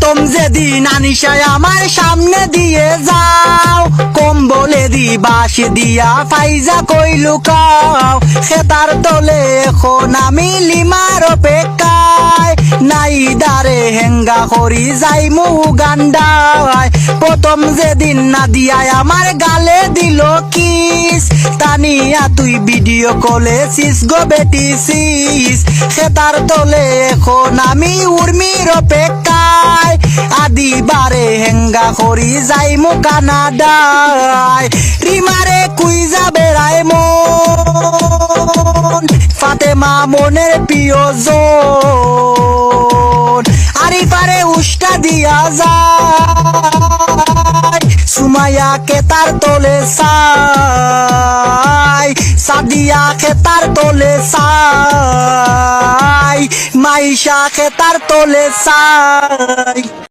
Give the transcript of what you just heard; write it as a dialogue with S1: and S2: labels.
S1: প্রথম যেদিন আনিশায় আমার সামনে দিয়ে যাও, কম্বলে দি বাঁশ দিয়া ফাইজা কই লুকাও। খেতার তলে এখন আমি লিমার অপেক্ষায়, নাই দারে হেঙ্গা করি যাইমু গান্ডায়। প্রথম যেদিন না দিয়ায় আমার গালে দিল কিস, তানিয়া তুই ভিডিও কলে সিস গো বেটি সিস। খেতার তলে এখন আমি উর্মির অপেক্ষায়, আদিবারে হেঙ্গা করি যাইমু কানাডায়। রিমারে কুইজা বেড়ায় মন, ফাতেমা মনের প্রিয়জন, আরিফারে উষ্টা দিয়া যায়, সুমাইয়া কেতার তোলে সাই, সাদিয়া খেতার তোলে সাই, মাইশা খেতার তোলে সাই।